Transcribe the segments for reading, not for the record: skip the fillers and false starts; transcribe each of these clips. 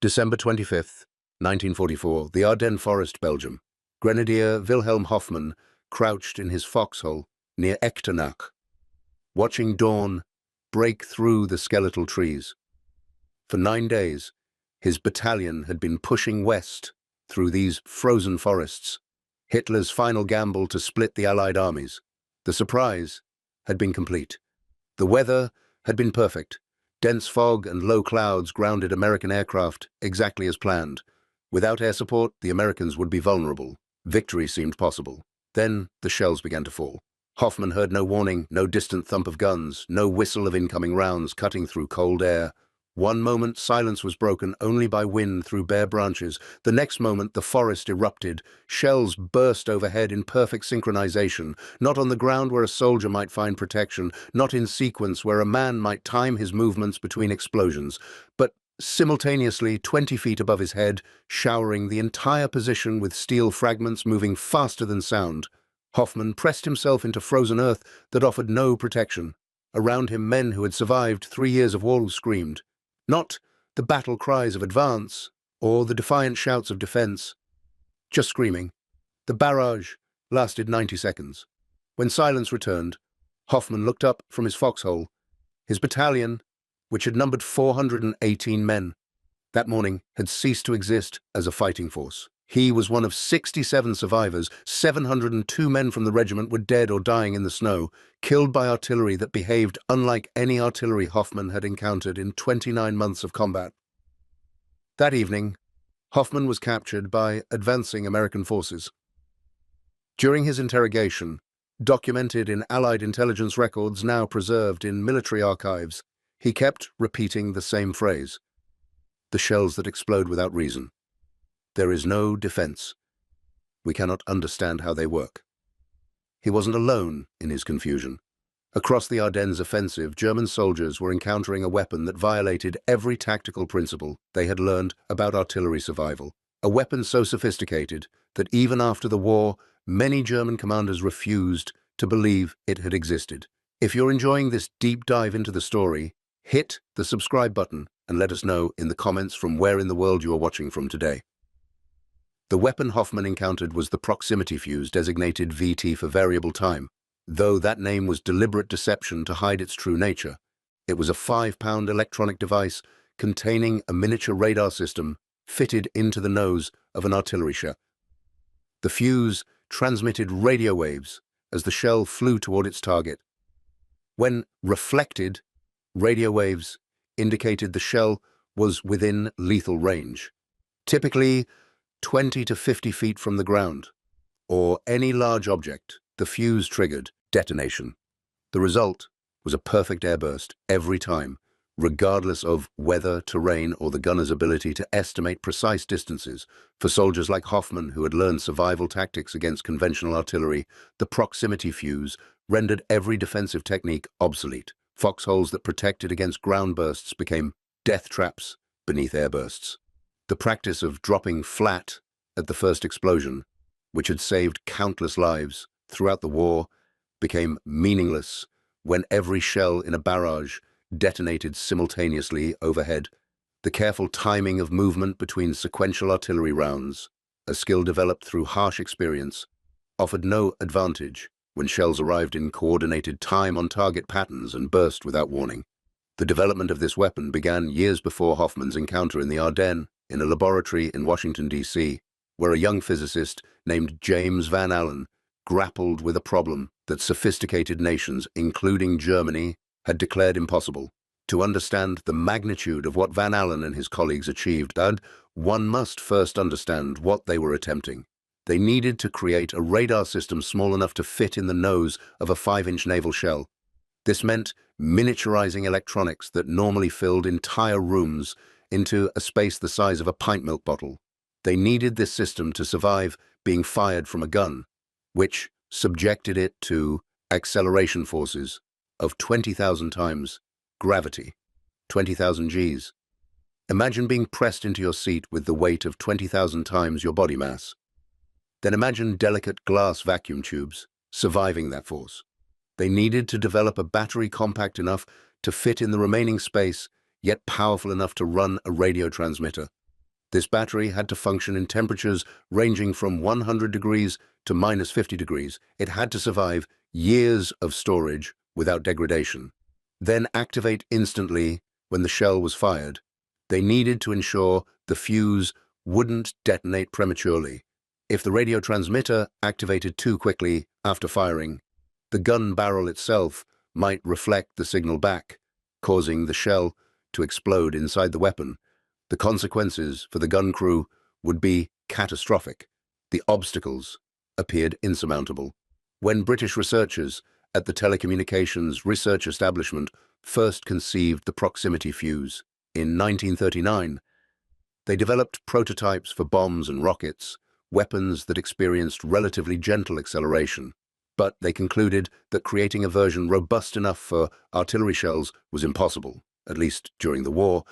December 25th, 1944, the Ardennes Forest, Belgium. Grenadier Wilhelm Hoffman crouched in his foxhole near Echternach, watching dawn break through the skeletal trees. For 9 days, his battalion had been pushing west through these frozen forests, Hitler's final gamble to split the Allied armies. The surprise had been complete. The weather had been perfect. Dense fog and low clouds grounded American aircraft exactly as planned. Without air support, the Americans would be vulnerable. Victory seemed possible. Then the shells began to fall. Hoffman heard no warning, no distant thump of guns, no whistle of incoming rounds cutting through cold air. One moment, silence was broken only by wind through bare branches. The next moment, the forest erupted. Shells burst overhead in perfect synchronization, not on the ground where a soldier might find protection, not in sequence where a man might time his movements between explosions, but simultaneously 20 feet above his head, showering the entire position with steel fragments moving faster than sound. Hoffman pressed himself into frozen earth that offered no protection. Around him, men who had survived 3 years of war screamed. Not the battle cries of advance or the defiant shouts of defense, just screaming. The barrage lasted 90 seconds. When silence returned, Hoffman looked up from his foxhole. His battalion, which had numbered 418 men, that morning had ceased to exist as a fighting force. He was one of 67 survivors. 702 men from the regiment were dead or dying in the snow, killed by artillery that behaved unlike any artillery Hoffman had encountered in 29 months of combat. That evening, Hoffman was captured by advancing American forces. During his interrogation, documented in Allied intelligence records now preserved in military archives, he kept repeating the same phrase: the shells that explode without reason. There is no defense. We cannot understand how they work. He wasn't alone in his confusion. Across the Ardennes offensive, German soldiers were encountering a weapon that violated every tactical principle they had learned about artillery survival. A weapon so sophisticated that even after the war, many German commanders refused to believe it had existed. If you're enjoying this deep dive into the story, hit the subscribe button and let us know in the comments from where in the world you are watching from today. The weapon Hoffman encountered was the proximity fuse, designated VT for variable time. Though that name was deliberate deception to hide its true nature, it was a 5-pound electronic device containing a miniature radar system fitted into the nose of an artillery shell. The fuse transmitted radio waves as the shell flew toward its target. When reflected, radio waves indicated the shell was within lethal range, typically 20 to 50 feet from the ground, or any large object. The fuse triggered detonation. The result was a perfect airburst every time, regardless of weather, terrain, or the gunner's ability to estimate precise distances. For soldiers like Hoffman, who had learned survival tactics against conventional artillery, the proximity fuse rendered every defensive technique obsolete. Foxholes that protected against ground bursts became death traps beneath airbursts. The practice of dropping flat at the first explosion, which had saved countless lives throughout the war, became meaningless when every shell in a barrage detonated simultaneously overhead. The careful timing of movement between sequential artillery rounds, a skill developed through harsh experience, offered no advantage when shells arrived in coordinated time-on-target patterns and burst without warning. The development of this weapon began years before Hoffman's encounter in the Ardennes, in a laboratory in Washington, D.C., where a young physicist named James Van Allen grappled with a problem that sophisticated nations, including Germany, had declared impossible. To understand the magnitude of what Van Allen and his colleagues achieved, one must first understand what they were attempting. They needed to create a radar system small enough to fit in the nose of a 5-inch naval shell. This meant miniaturizing electronics that normally filled entire rooms into a space the size of a pint milk bottle. They needed this system to survive being fired from a gun, which subjected it to acceleration forces of 20,000 times gravity, 20,000 Gs. Imagine being pressed into your seat with the weight of 20,000 times your body mass. Then imagine delicate glass vacuum tubes surviving that force. They needed to develop a battery compact enough to fit in the remaining space, yet powerful enough to run a radio transmitter. This battery had to function in temperatures ranging from 100 degrees to -50 degrees. It had to survive years of storage without degradation, then activate instantly when the shell was fired. They needed to ensure the fuse wouldn't detonate prematurely. If the radio transmitter activated too quickly after firing, the gun barrel itself might reflect the signal back, causing the shell to explode inside the weapon. The consequences for the gun crew would be catastrophic. The obstacles appeared insurmountable. When British researchers at the Telecommunications Research Establishment first conceived the proximity fuse in 1939, they developed prototypes for bombs and rockets, weapons that experienced relatively gentle acceleration. But they concluded that creating a version robust enough for artillery shells was impossible, at least during the war.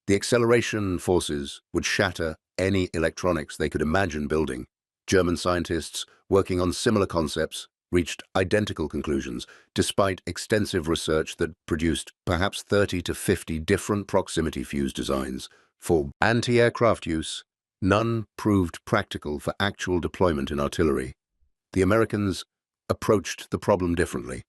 The acceleration forces would shatter any electronics they could imagine building. German scientists working on similar concepts reached identical conclusions, despite extensive research that produced perhaps 30 to 50 different proximity fuse designs. For anti-aircraft use, none proved practical for actual deployment in artillery. The Americans approached the problem differently.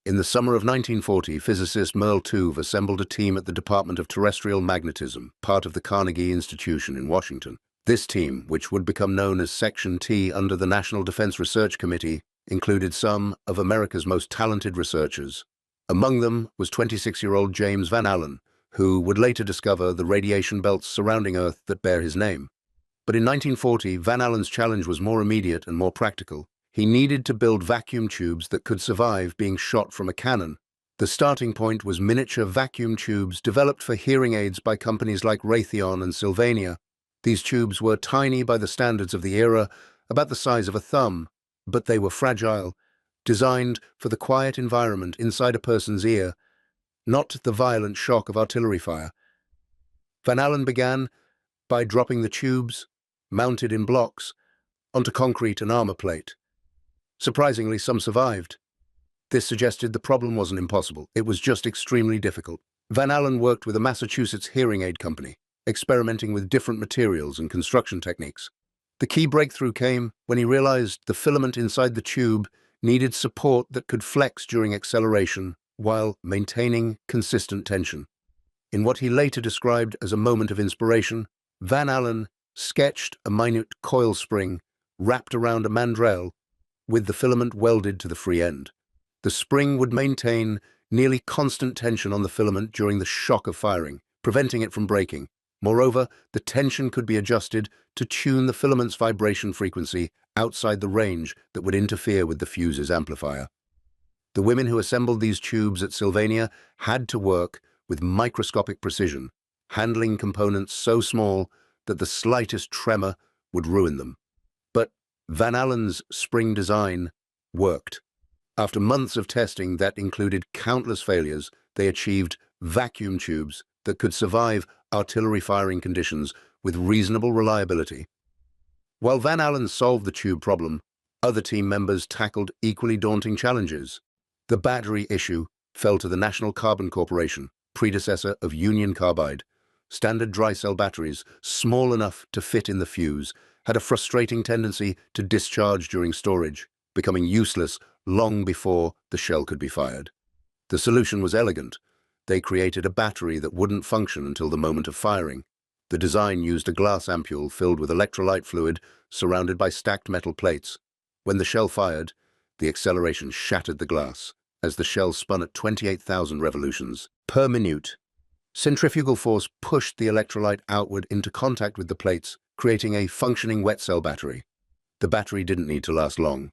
In the summer of 1940, physicist Merle Tuve assembled a team at the Department of Terrestrial Magnetism, part of the Carnegie Institution in Washington. This team, which would become known as Section T under the National Defense Research Committee, included some of America's most talented researchers. Among them was 26-year-old James Van Allen, who would later discover the radiation belts surrounding Earth that bear his name. But in 1940, Van Allen's challenge was more immediate and more practical. He needed to build vacuum tubes that could survive being shot from a cannon. The starting point was miniature vacuum tubes developed for hearing aids by companies like Raytheon and Sylvania. These tubes were tiny by the standards of the era, about the size of a thumb, but they were fragile, designed for the quiet environment inside a person's ear, not the violent shock of artillery fire. Van Allen began by dropping the tubes, mounted in blocks, onto concrete and armor plate. Surprisingly, some survived. This suggested the problem wasn't impossible, it was just extremely difficult. Van Allen worked with a Massachusetts hearing aid company, experimenting with different materials and construction techniques. The key breakthrough came when he realized the filament inside the tube needed support that could flex during acceleration while maintaining consistent tension. In what he later described as a moment of inspiration, Van Allen sketched a minute coil spring wrapped around a mandrel with the filament welded to the free end. The spring would maintain nearly constant tension on the filament during the shock of firing, preventing it from breaking. Moreover, the tension could be adjusted to tune the filament's vibration frequency outside the range that would interfere with the fuse's amplifier. The women who assembled these tubes at Sylvania had to work with microscopic precision, handling components so small that the slightest tremor would ruin them. But Van Allen's spring design worked. After months of testing that included countless failures, they achieved vacuum tubes that could survive artillery firing conditions with reasonable reliability. While Van Allen solved the tube problem, other team members tackled equally daunting challenges. The battery issue fell to the National Carbon Corporation, predecessor of Union Carbide. Standard dry cell batteries, small enough to fit in the fuse, had a frustrating tendency to discharge during storage, becoming useless long before the shell could be fired. The solution was elegant. They created a battery that wouldn't function until the moment of firing. The design used a glass ampule filled with electrolyte fluid surrounded by stacked metal plates. When the shell fired, the acceleration shattered the glass as the shell spun at 28,000 revolutions per minute. Centrifugal force pushed the electrolyte outward into contact with the plates, creating a functioning wet cell battery. The battery didn't need to last long.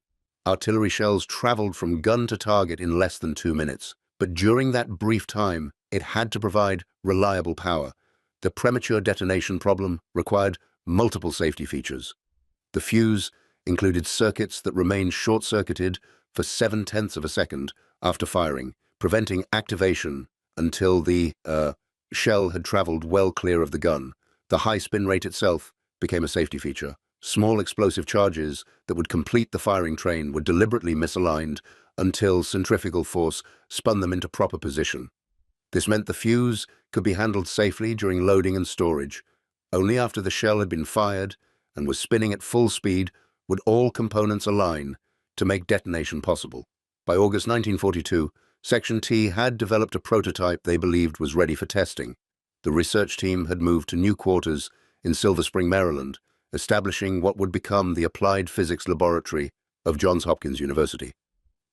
Artillery shells traveled from gun to target in less than 2 minutes, but during that brief time, it had to provide reliable power. The premature detonation problem required multiple safety features. The fuse included circuits that remained short-circuited for 0.7 of a second after firing, preventing activation until the shell had traveled well clear of the gun. The high spin rate itself became a safety feature. Small explosive charges that would complete the firing train were deliberately misaligned until centrifugal force spun them into proper position. This meant the fuse could be handled safely during loading and storage, Only after the shell had been fired and was spinning at full speed would all components align to make detonation possible. By August 1942, Section T had developed a prototype they believed was ready for testing. The research team had moved to new quarters in Silver Spring, Maryland, establishing what would become the Applied Physics Laboratory of Johns Hopkins University.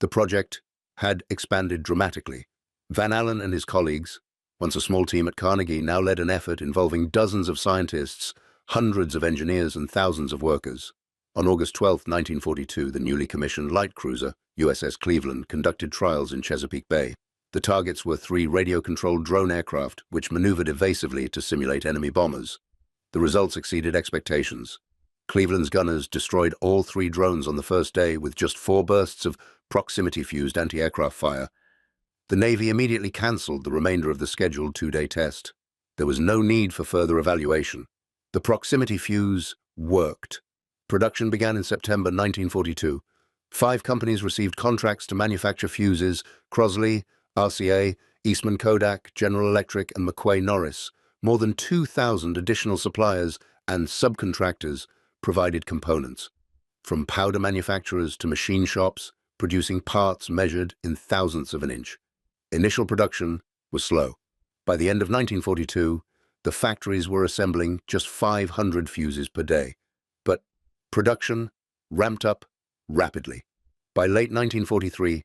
The project had expanded dramatically. Van Allen and his colleagues, once a small team at Carnegie, now led an effort involving dozens of scientists, hundreds of engineers, and thousands of workers. On August 12, 1942, the newly commissioned light cruiser, USS Cleveland, conducted trials in Chesapeake Bay. The targets were 3 radio-controlled drone aircraft, which maneuvered evasively to simulate enemy bombers. The results exceeded expectations. Cleveland's gunners destroyed all 3 drones on the first day with just 4 bursts of proximity-fused anti-aircraft fire. The Navy immediately cancelled the remainder of the scheduled 2-day test. There was no need for further evaluation. The proximity fuse worked. Production began in September 1942. 5 companies received contracts to manufacture fuses: Crosley, RCA, Eastman Kodak, General Electric, and McQuay Norris. More than 2,000 additional suppliers and subcontractors provided components, from powder manufacturers to machine shops, producing parts measured in thousandths of an inch. Initial production was slow. By the end of 1942, the factories were assembling just 500 fuses per day. But production ramped up rapidly. By late 1943,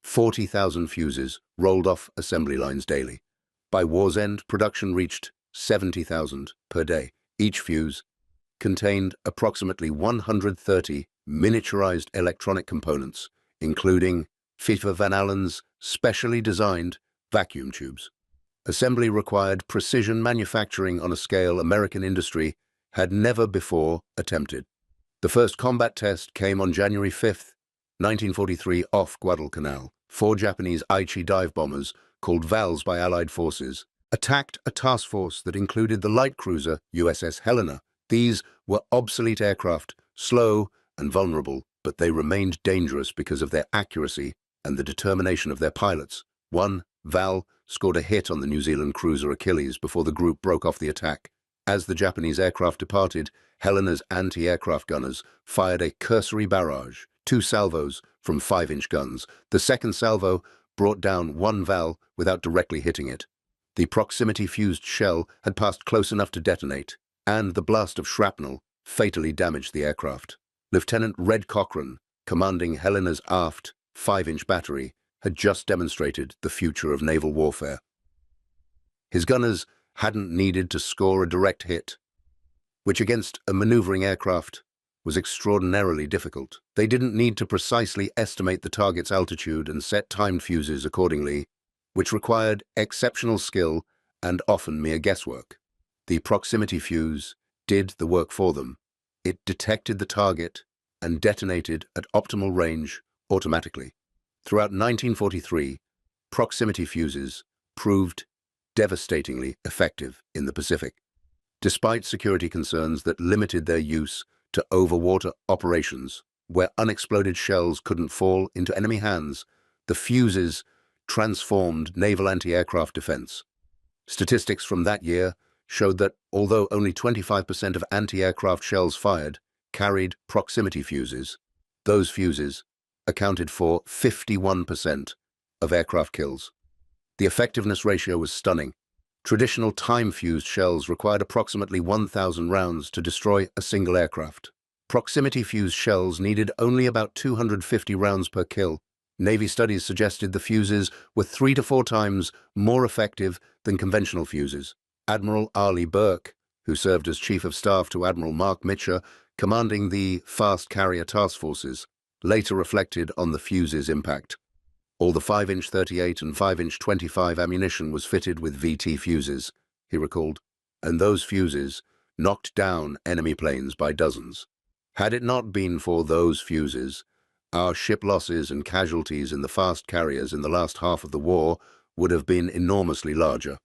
40,000 fuses rolled off assembly lines daily. By war's end, production reached 70,000 per day. Each fuse contained approximately 130 miniaturized electronic components, including FIFA Van Allen's specially designed vacuum tubes. Assembly required precision manufacturing on a scale American industry had never before attempted. The first combat test came on January 5, 1943, off Guadalcanal. 4 Japanese Aichi dive bombers, called VALs by Allied forces, attacked a task force that included the light cruiser USS Helena. These were obsolete aircraft, slow and vulnerable, but they remained dangerous because of their accuracy and the determination of their pilots. One VAL scored a hit on the New Zealand cruiser Achilles before the group broke off the attack. As the Japanese aircraft departed, Helena's anti-aircraft gunners fired a cursory barrage, 2 salvos from 5-inch guns. The second salvo brought down 1 VAL without directly hitting it. The proximity-fused shell had passed close enough to detonate, and the blast of shrapnel fatally damaged the aircraft. Lieutenant Red Cochran, commanding Helena's aft 5-inch battery, had just demonstrated the future of naval warfare. His gunners hadn't needed to score a direct hit, which against a maneuvering aircraft was extraordinarily difficult. They didn't need to precisely estimate the target's altitude and set timed fuses accordingly, which required exceptional skill and often mere guesswork. The proximity fuse did the work for them. It detected the target and detonated at optimal range automatically. Throughout 1943, proximity fuses proved devastatingly effective in the Pacific. Despite security concerns that limited their use to overwater operations, where unexploded shells couldn't fall into enemy hands, the fuses transformed naval anti-aircraft defense. Statistics from that year showed that although only 25% of anti-aircraft shells fired carried proximity fuses, those fuses accounted for 51% of aircraft kills. The effectiveness ratio was stunning. Traditional time-fused shells required approximately 1,000 rounds to destroy a single aircraft. Proximity-fused shells needed only about 250 rounds per kill. Navy studies suggested the fuses were 3 to 4 times more effective than conventional fuses. Admiral Arleigh Burke, who served as Chief of Staff to Admiral Mark Mitcher, commanding the fast carrier task forces, later reflected on the fuse's impact. All the 5-inch 38 and 5-inch 25 ammunition was fitted with VT fuses, he recalled, and those fuses knocked down enemy planes by dozens. Had it not been for those fuses, our ship losses and casualties in the fast carriers in the last half of the war would have been enormously larger.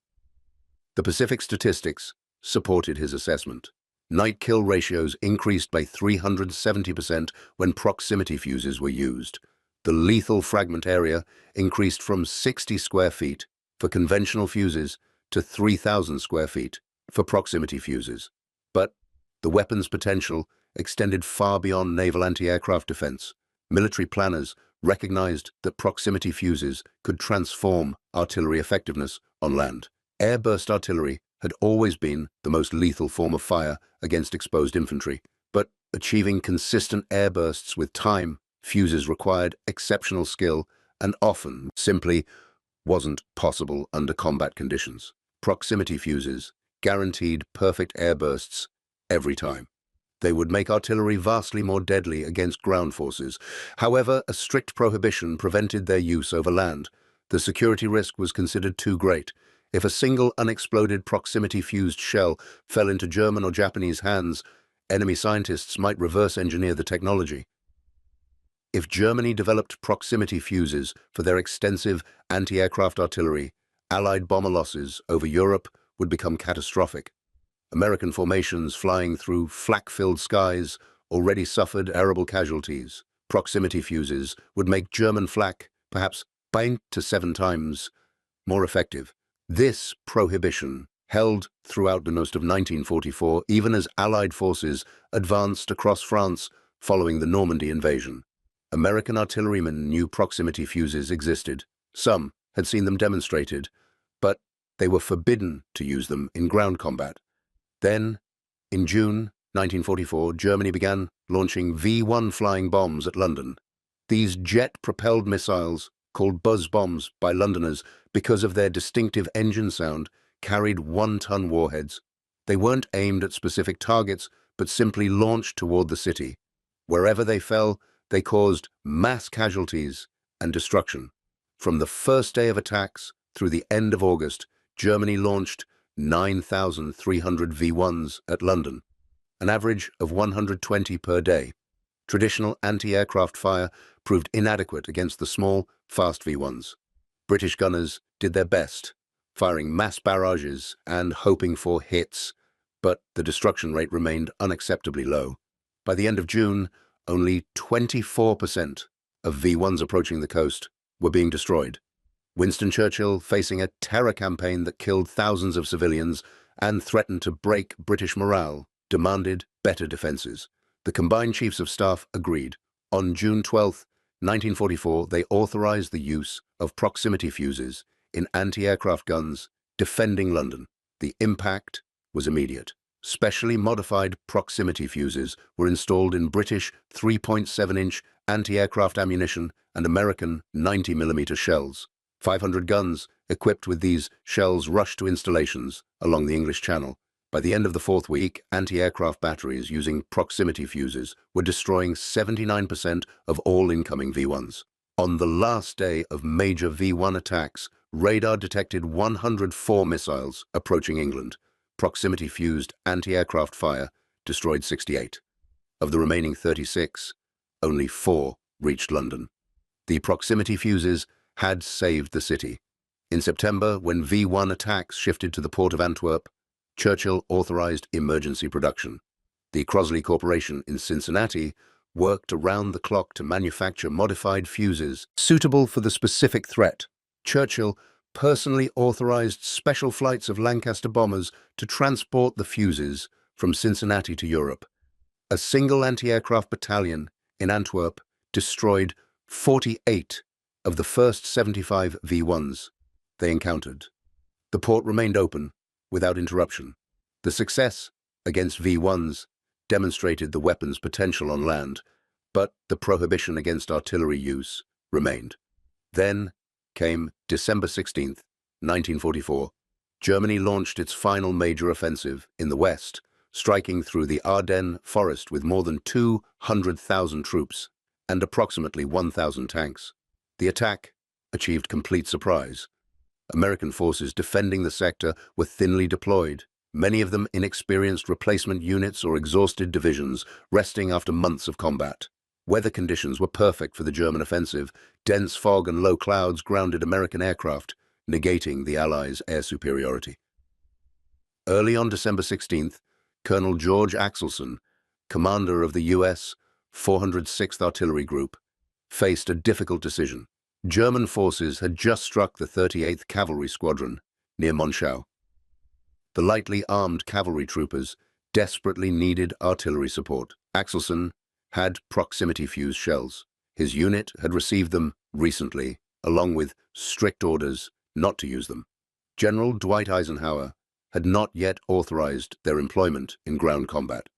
The Pacific statistics supported his assessment. Night kill ratios increased by 370% when proximity fuses were used. The lethal fragment area increased from 60 square feet for conventional fuses to 3,000 square feet for proximity fuses. The weapon's potential extended far beyond naval anti-aircraft defense. Military planners recognized that proximity fuses could transform artillery effectiveness on land. Airburst artillery had always been the most lethal form of fire against exposed infantry, but achieving consistent airbursts with time, fuses required exceptional skill and often simply wasn't possible under combat conditions. Proximity fuses guaranteed perfect airbursts every time. They would make artillery vastly more deadly against ground forces. However, a strict prohibition prevented their use over land. The security risk was considered too great. If a single unexploded proximity-fused shell fell into German or Japanese hands, enemy scientists might reverse engineer the technology. If Germany developed proximity fuses for their extensive anti-aircraft artillery, Allied bomber losses over Europe would become catastrophic. American formations flying through flak-filled skies already suffered terrible casualties. Proximity fuses would make German flak perhaps 5 to 7 times more effective. This prohibition held throughout the most of 1944, even as Allied forces advanced across France following the Normandy invasion. American artillerymen knew proximity fuses existed. Some had seen them demonstrated, but they were forbidden to use them in ground combat. Then, in June 1944, Germany began launching V-1 flying bombs at London. These jet-propelled missiles, called buzz bombs by Londoners because of their distinctive engine sound, carried 1-ton warheads. They weren't aimed at specific targets, but simply launched toward the city. Wherever they fell, they caused mass casualties and destruction. From the first day of attacks through the end of August, Germany launched 9,300 V-1s at London, an average of 120 per day. Traditional anti-aircraft fire proved inadequate against the small, fast V-1s. British gunners did their best, firing mass barrages and hoping for hits, but the destruction rate remained unacceptably low. By the end of June, only 24% of V-1s approaching the coast were being destroyed. Winston Churchill, facing a terror campaign that killed thousands of civilians and threatened to break British morale, demanded better defenses. The combined chiefs of staff agreed. On June 12, 1944, they authorized the use of proximity fuses in anti-aircraft guns defending London. The impact was immediate. Specially modified proximity fuses were installed in British 3.7-inch anti-aircraft ammunition and American 90mm shells. 500 guns equipped with these shells rushed to installations along the English Channel. By the end of the 4th week, anti-aircraft batteries using proximity fuses were destroying 79% of all incoming V-1s. On the last day of major V-1 attacks, radar detected 104 missiles approaching England. Proximity-fused anti-aircraft fire destroyed 68. Of the remaining 36, only 4 reached London. The proximity fuses had saved the city. In September, when V-1 attacks shifted to the port of Antwerp, Churchill authorized emergency production. The Crosley Corporation in Cincinnati worked around the clock to manufacture modified fuses suitable for the specific threat. Churchill personally authorized special flights of Lancaster bombers to transport the fuses from Cincinnati to Europe. A single anti-aircraft battalion in Antwerp destroyed 48 of the first 75 V-1s they encountered. The port remained open without interruption. The success against V-1s demonstrated the weapon's potential on land, but the prohibition against artillery use remained. Then came December 16, 1944. Germany launched its final major offensive in the west, striking through the Ardennes Forest with more than 200,000 troops and approximately 1,000 tanks. The attack achieved complete surprise. American forces defending the sector were thinly deployed, many of them inexperienced replacement units or exhausted divisions, resting after months of combat. Weather conditions were perfect for the German offensive. Dense fog and low clouds grounded American aircraft, negating the Allies' air superiority. Early on December 16th, Colonel George Axelson, commander of the U.S. 406th Artillery Group, faced a difficult decision. German forces had just struck the 38th Cavalry Squadron near Monschau. The lightly armed cavalry troopers desperately needed artillery support. Axelson had proximity fuse shells. His unit had received them recently, along with strict orders not to use them. General Dwight Eisenhower had not yet authorized their employment in ground combat.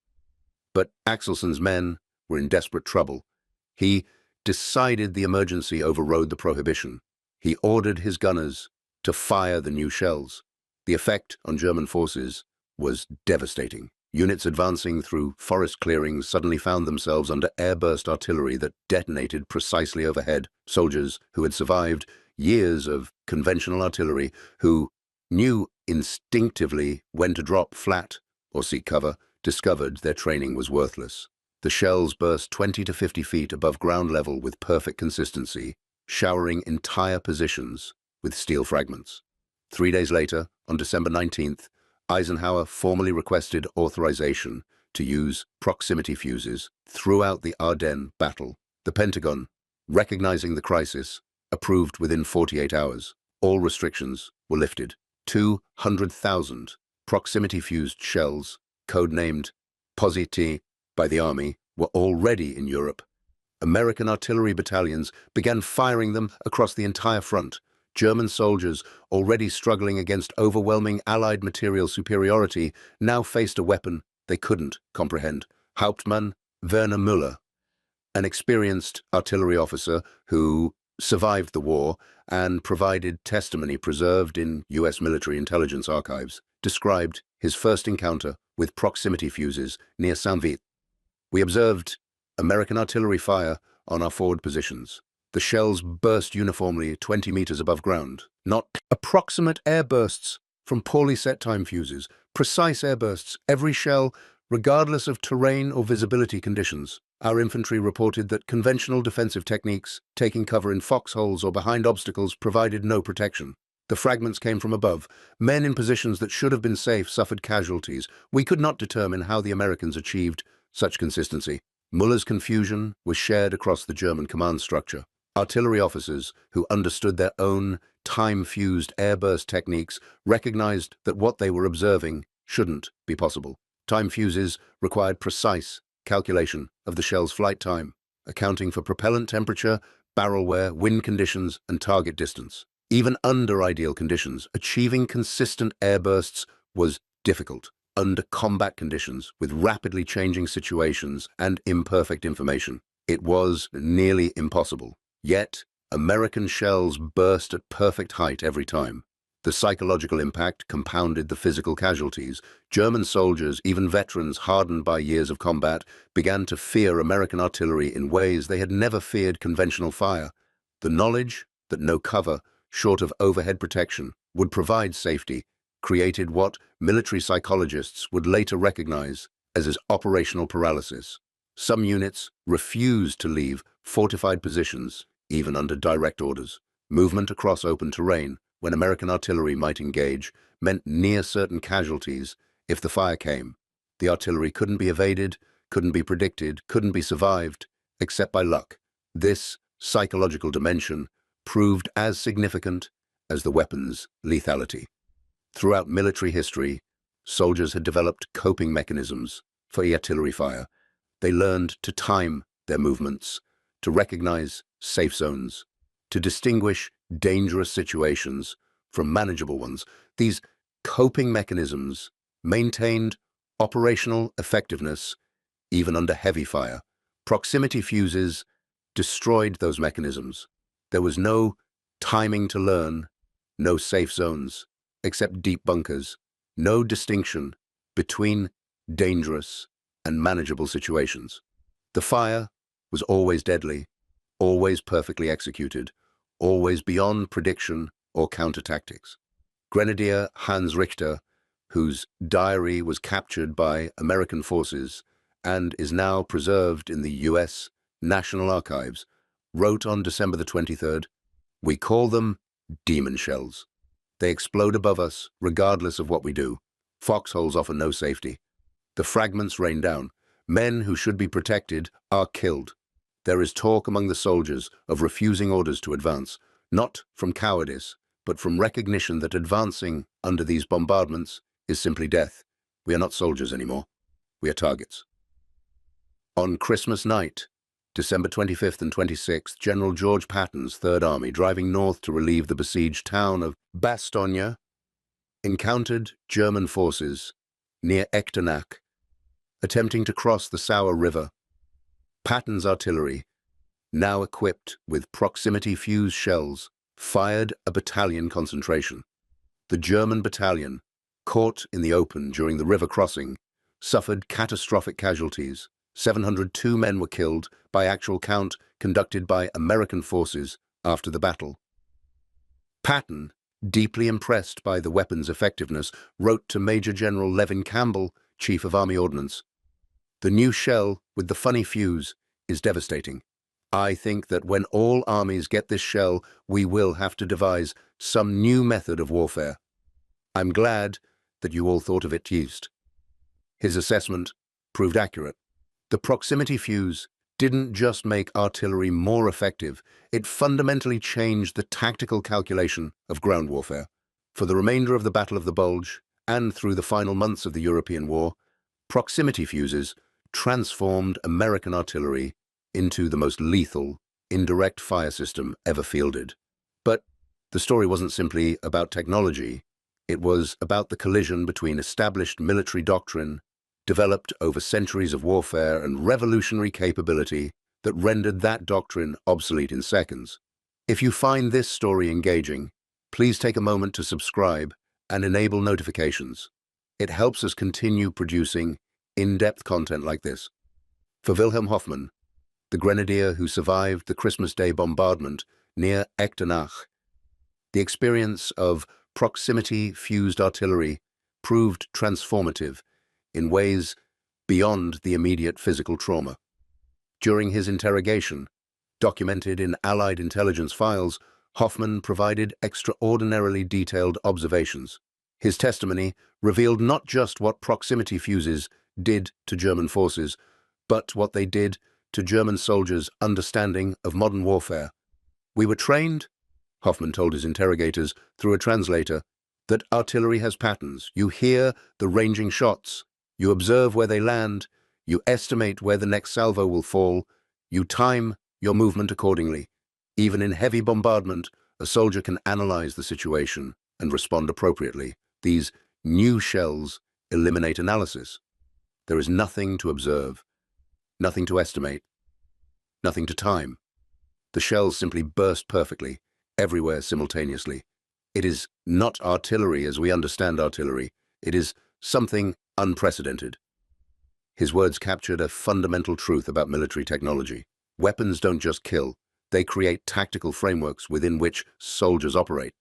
But Axelson's men were in desperate trouble. He decided the emergency overrode the prohibition. He ordered his gunners to fire the new shells. The effect on German forces was devastating. Units advancing through forest clearings suddenly found themselves under airburst artillery that detonated precisely overhead. Soldiers who had survived years of conventional artillery, who knew instinctively when to drop flat or seek cover, discovered their training was worthless. The shells burst 20 to 50 feet above ground level with perfect consistency, showering entire positions with steel fragments. 3 days later, on December 19th, Eisenhower formally requested authorization to use proximity fuses throughout the Ardennes battle. The Pentagon, recognizing the crisis, approved within 48 hours. All restrictions were lifted. 200,000 proximity-fused shells, codenamed POSIT by the Army, were already in Europe. American artillery battalions began firing them across the entire front. German soldiers, already struggling against overwhelming Allied material superiority, now faced a weapon they couldn't comprehend. Hauptmann Werner Müller, an experienced artillery officer who survived the war and provided testimony preserved in U.S. military intelligence archives, described his first encounter with proximity fuses near Saint-Vith. We observed American artillery fire on our forward positions. The shells burst uniformly 20 meters above ground, not approximate airbursts from poorly set time fuses, precise airbursts, every shell, regardless of terrain or visibility conditions. Our infantry reported that conventional defensive techniques, taking cover in foxholes or behind obstacles, provided no protection. The fragments came from above. Men in positions that should have been safe suffered casualties. We could not determine how the Americans achieved such consistency. Muller's confusion was shared across the German command structure. Artillery officers who understood their own time-fused airburst techniques recognized that what they were observing shouldn't be possible. Time fuses required precise calculation of the shell's flight time, accounting for propellant temperature, barrel wear, wind conditions, and target distance. Even under ideal conditions, achieving consistent airbursts was difficult. Under combat conditions, with rapidly changing situations and imperfect information, it was nearly impossible. Yet, American shells burst at perfect height every time. The psychological impact compounded the physical casualties. German soldiers, even veterans hardened by years of combat, began to fear American artillery in ways they had never feared conventional fire. The knowledge that no cover, short of overhead protection, would provide safety, created what military psychologists would later recognize as operational paralysis. Some units refused to leave fortified positions, even under direct orders. Movement across open terrain, when American artillery might engage, meant near certain casualties if the fire came. The artillery couldn't be evaded, couldn't be predicted, couldn't be survived, except by luck. This psychological dimension proved as significant as the weapon's lethality. Throughout military history, soldiers had developed coping mechanisms for artillery fire. They learned to time their movements, to recognize safe zones, to distinguish dangerous situations from manageable ones. These coping mechanisms maintained operational effectiveness even under heavy fire. Proximity fuses destroyed those mechanisms. There was no timing to learn, no safe zones, except deep bunkers, no distinction between dangerous and manageable situations. The fire was always deadly, always perfectly executed, always beyond prediction or counter-tactics. Grenadier Hans Richter, whose diary was captured by American forces and is now preserved in the U.S. National Archives, wrote on December the 23rd, "We call them demon shells. They explode above us regardless of what we do. Foxholes offer no safety. The fragments rain down. Men who should be protected are killed. There is talk among the soldiers of refusing orders to advance, not from cowardice, but from recognition that advancing under these bombardments is simply death. We are not soldiers anymore." we are targets. On Christmas night, December 25th and 26th, General George Patton's Third Army, driving north to relieve the besieged town of Bastogne, encountered German forces near Echternach, attempting to cross the Sauer River. Patton's artillery, now equipped with proximity fuse shells, fired a battalion concentration. The German battalion, caught in the open during the river crossing, suffered catastrophic casualties. 702 men were killed by actual count conducted by American forces after the battle. Patton, deeply impressed by the weapon's effectiveness, wrote to Major General Levin Campbell, Chief of Army Ordnance, "The new shell with the funny fuse is devastating. I think that when all armies get this shell, we will have to devise some new method of warfare. I'm glad that you all thought of it used." His assessment proved accurate. The proximity fuse didn't just make artillery more effective, it fundamentally changed the tactical calculation of ground warfare. For the remainder of the Battle of the Bulge, and through the final months of the European War, proximity fuses transformed American artillery into the most lethal, indirect fire system ever fielded. But the story wasn't simply about technology, it was about the collision between established military doctrine, developed over centuries of warfare, and revolutionary capability that rendered that doctrine obsolete in seconds. If you find this story engaging, please take a moment to subscribe and enable notifications. It helps us continue producing in-depth content like this. For Wilhelm Hoffman, the grenadier who survived the Christmas Day bombardment near Echternach, the experience of proximity-fused artillery proved transformative in ways beyond the immediate physical trauma. During his interrogation, documented in Allied intelligence files, Hoffman provided extraordinarily detailed observations. His testimony revealed not just what proximity fuses did to German forces, but what they did to German soldiers' understanding of modern warfare. "We were trained," Hoffman told his interrogators through a translator, "that artillery has patterns. You hear the ranging shots. You observe where they land, you estimate where the next salvo will fall, you time your movement accordingly. Even in heavy bombardment, a soldier can analyze the situation and respond appropriately. These new shells eliminate analysis. There is nothing to observe, nothing to estimate, nothing to time. The shells simply burst perfectly, everywhere simultaneously. It is not artillery as we understand artillery. It is something unprecedented." His words captured a fundamental truth about military technology. Weapons don't just kill, they create tactical frameworks within which soldiers operate.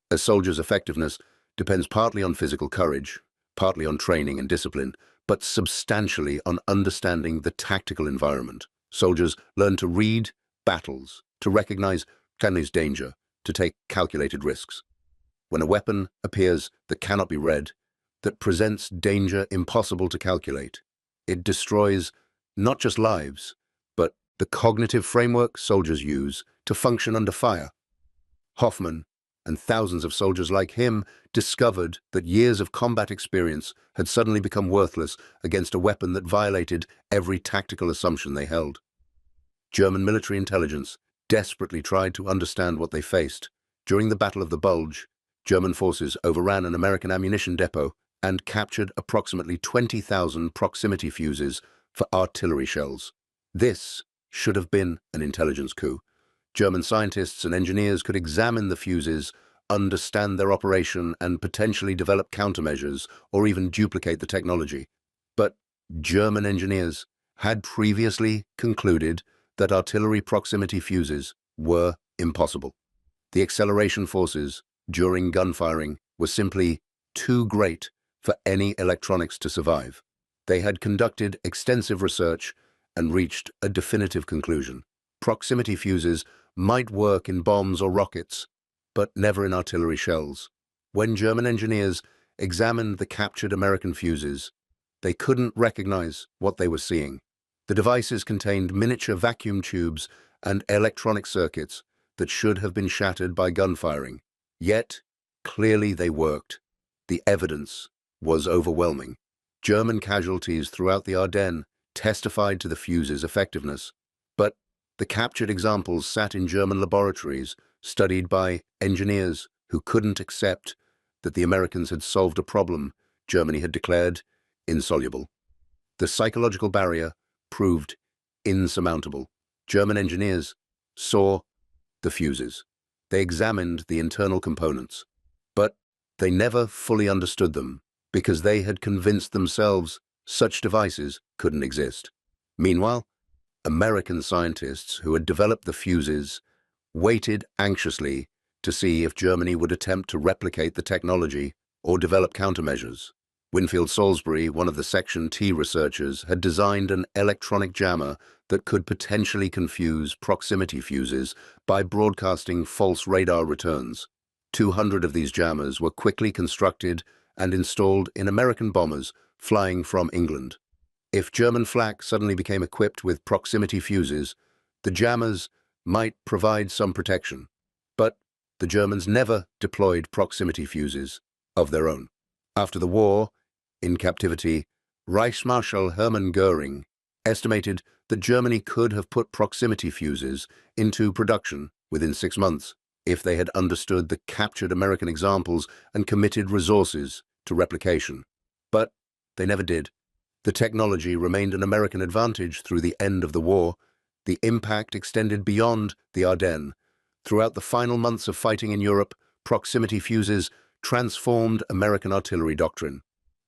A soldier's effectiveness depends partly on physical courage, partly on training and discipline, but substantially on understanding the tactical environment. Soldiers learn to read battles, to recognize danger, to take calculated risks. When a weapon appears that cannot be read, that presents danger impossible to calculate, it destroys not just lives, but the cognitive framework soldiers use to function under fire. Hoffman and thousands of soldiers like him discovered that years of combat experience had suddenly become worthless against a weapon that violated every tactical assumption they held. German military intelligence desperately tried to understand what they faced. During the Battle of the Bulge, German forces overran an American ammunition depot and captured approximately 20,000 proximity fuses for artillery shells. This should have been an intelligence coup. German scientists and engineers could examine the fuses, understand their operation, and potentially develop countermeasures or even duplicate the technology. But German engineers had previously concluded that artillery proximity fuses were impossible. The acceleration forces during gunfiring were simply too great for any electronics to survive. They had conducted extensive research and reached a definitive conclusion. Proximity fuses might work in bombs or rockets, but never in artillery shells. When German engineers examined the captured American fuses, they couldn't recognize what they were seeing. The devices contained miniature vacuum tubes and electronic circuits that should have been shattered by gunfiring. Yet, clearly they worked. The evidence was overwhelming. German casualties throughout the Ardennes testified to the fuse's effectiveness. But the captured examples sat in German laboratories, studied by engineers who couldn't accept that the Americans had solved a problem Germany had declared insoluble. The psychological barrier proved insurmountable. German engineers saw the fuses. They examined the internal components, but they never fully understood them because they had convinced themselves such devices couldn't exist. Meanwhile, American scientists who had developed the fuses waited anxiously to see if Germany would attempt to replicate the technology or develop countermeasures. Winfield Salisbury, one of the Section T researchers, had designed an electronic jammer that could potentially confuse proximity fuses by broadcasting false radar returns. 200 of these jammers were quickly constructed and installed in American bombers flying from England. If German flak suddenly became equipped with proximity fuses, the jammers might provide some protection. But the Germans never deployed proximity fuses of their own. After the war, in captivity, Reichsmarschall Hermann Göring estimated that Germany could have put proximity fuses into production within 6 months if they had understood the captured American examples and committed resources to replication. But they never did. The technology remained an American advantage through the end of the war. The impact extended beyond the Ardennes. Throughout the final months of fighting in Europe, proximity fuses transformed American artillery doctrine.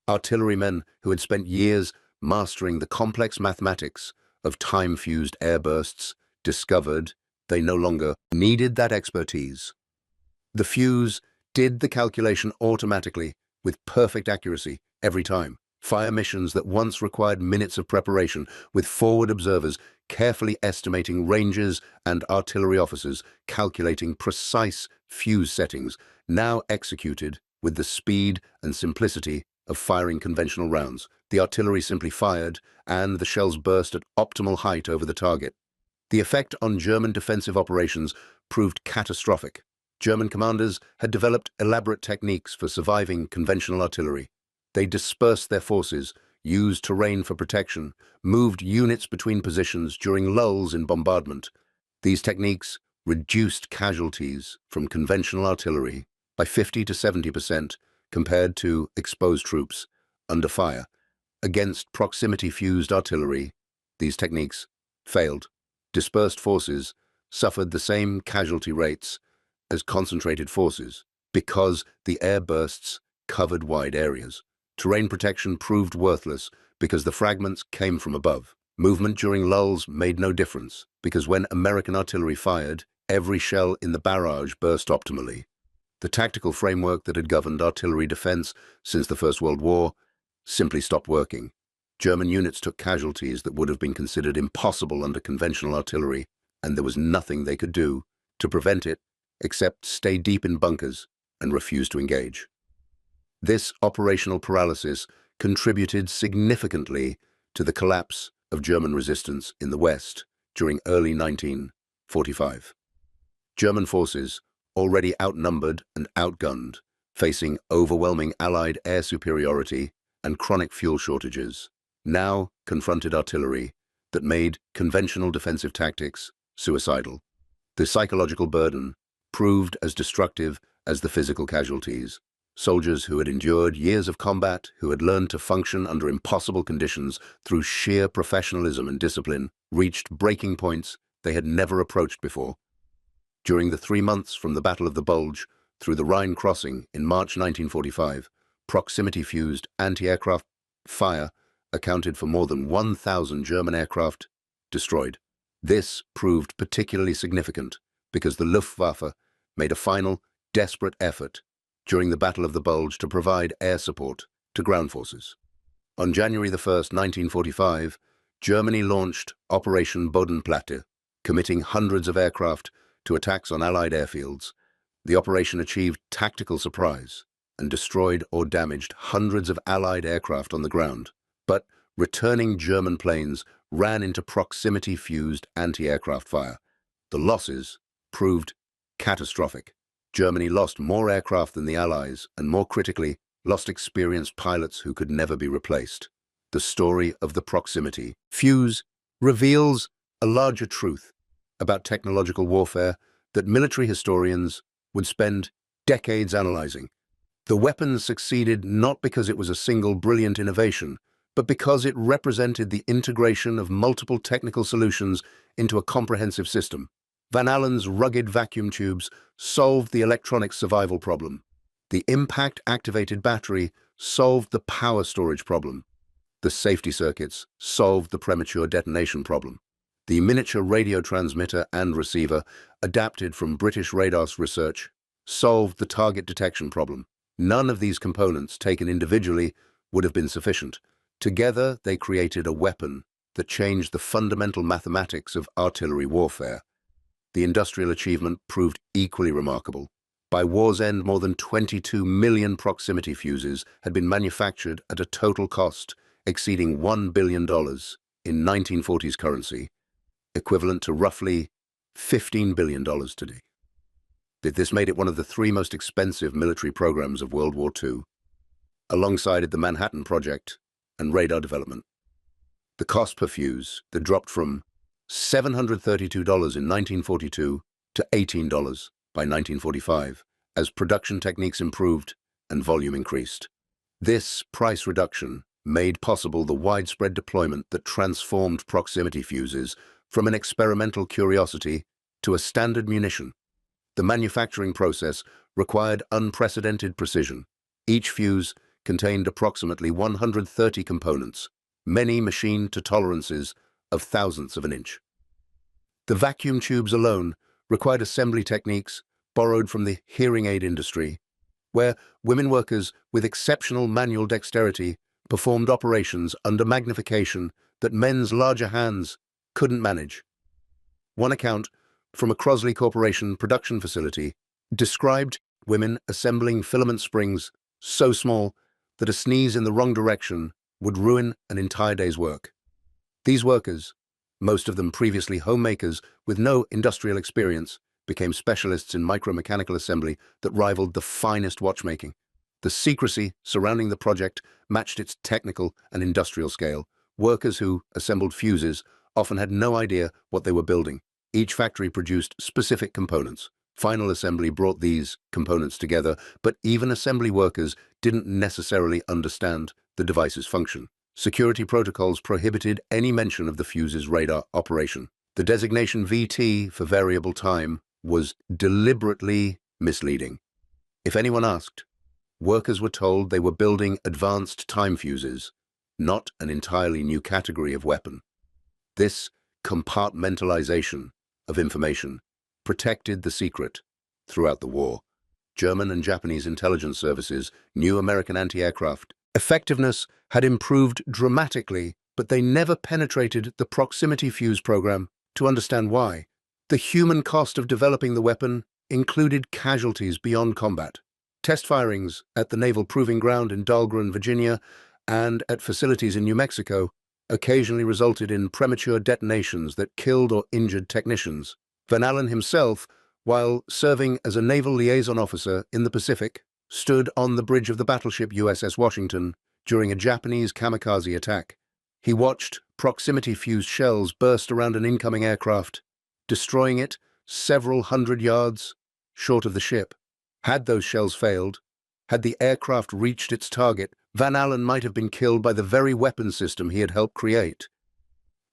Artillerymen who had spent years mastering the complex mathematics of time-fused airbursts discovered they no longer needed that expertise. The fuse did the calculation automatically with perfect accuracy every time. Fire missions that once required minutes of preparation, with forward observers carefully estimating ranges and artillery officers calculating precise fuse settings, now executed with the speed and simplicity of firing conventional rounds. The artillery simply fired, and the shells burst at optimal height over the target. The effect on German defensive operations proved catastrophic. German commanders had developed elaborate techniques for surviving conventional artillery. They dispersed their forces, used terrain for protection, moved units between positions during lulls in bombardment. These techniques reduced casualties from conventional artillery by 50 to 70% compared to exposed troops under fire. Against proximity-fused artillery, these techniques failed. Dispersed forces suffered the same casualty rates as concentrated forces because the airbursts covered wide areas. Terrain protection proved worthless because the fragments came from above. Movement during lulls made no difference because when American artillery fired, every shell in the barrage burst optimally. The tactical framework that had governed artillery defense since the First World War simply stopped working. German units took casualties that would have been considered impossible under conventional artillery, and there was nothing they could do to prevent it except stay deep in bunkers and refuse to engage. This operational paralysis contributed significantly to the collapse of German resistance in the West during early 1945. German forces, already outnumbered and outgunned, facing overwhelming Allied air superiority and chronic fuel shortages, now confronted artillery that made conventional defensive tactics suicidal. The psychological burden proved as destructive as the physical casualties. Soldiers who had endured years of combat, who had learned to function under impossible conditions through sheer professionalism and discipline, reached breaking points they had never approached before. During the 3 months from the Battle of the Bulge through the Rhine crossing in March 1945, proximity-fused anti-aircraft fire accounted for more than 1,000 German aircraft destroyed. This proved particularly significant because the Luftwaffe made a final, desperate effort during the Battle of the Bulge to provide air support to ground forces. On January 1st, 1945, Germany launched Operation Bodenplatte, committing hundreds of aircraft to attacks on Allied airfields. The operation achieved tactical surprise and destroyed or damaged hundreds of Allied aircraft on the ground. But returning German planes ran into proximity-fused anti-aircraft fire. The losses proved catastrophic. Germany lost more aircraft than the Allies, and more critically, lost experienced pilots who could never be replaced. The story of the proximity fuse reveals a larger truth about technological warfare that military historians would spend decades analyzing. The weapon succeeded not because it was a single brilliant innovation, but because it represented the integration of multiple technical solutions into a comprehensive system. Van Allen's rugged vacuum tubes solved the electronic survival problem. The impact-activated battery solved the power storage problem. The safety circuits solved the premature detonation problem. The miniature radio transmitter and receiver, adapted from British radar research, solved the target detection problem. None of these components, taken individually, would have been sufficient. Together, they created a weapon that changed the fundamental mathematics of artillery warfare. The industrial achievement proved equally remarkable. By war's end, more than 22 million proximity fuses had been manufactured at a total cost exceeding $1 billion in 1940s currency, equivalent to roughly $15 billion today. This made it one of the three most expensive military programs of World War II, alongside the Manhattan Project and radar development. The cost per fuse that dropped from $732 in 1942 to $18 by 1945 as production techniques improved and volume increased. This price reduction made possible the widespread deployment that transformed proximity fuses from an experimental curiosity to a standard munition. The manufacturing process required unprecedented precision. Each fuse contained approximately 130 components, many machined to tolerances of thousandths of an inch. The vacuum tubes alone required assembly techniques borrowed from the hearing aid industry, where women workers with exceptional manual dexterity performed operations under magnification that men's larger hands couldn't manage. One account from a Crosley Corporation production facility described women assembling filament springs so small that a sneeze in the wrong direction would ruin an entire day's work. These workers, most of them previously homemakers with no industrial experience, became specialists in micromechanical assembly that rivaled the finest watchmaking. The secrecy surrounding the project matched its technical and industrial scale. Workers who assembled fuses often had no idea what they were building. Each factory produced specific components. Final assembly brought these components together, but even assembly workers didn't necessarily understand the device's function. Security protocols prohibited any mention of the fuse's radar operation. The designation VT for variable time was deliberately misleading. If anyone asked, workers were told they were building advanced time fuses, not an entirely new category of weapon. This compartmentalization of information protected the secret throughout the war. German and Japanese intelligence services knew American anti-aircraft effectiveness had improved dramatically, but they never penetrated the proximity fuse program to understand why. The human cost of developing the weapon included casualties beyond combat. Test firings at the Naval Proving Ground in Dahlgren, Virginia, and at facilities in New Mexico occasionally resulted in premature detonations that killed or injured technicians. Van Allen himself, while serving as a naval liaison officer in the Pacific, stood on the bridge of the battleship USS Washington during a Japanese kamikaze attack. He watched proximity fused shells burst around an incoming aircraft, destroying it several hundred yards short of the ship. Had those shells failed, had the aircraft reached its target, Van Allen might have been killed by the very weapon system he had helped create.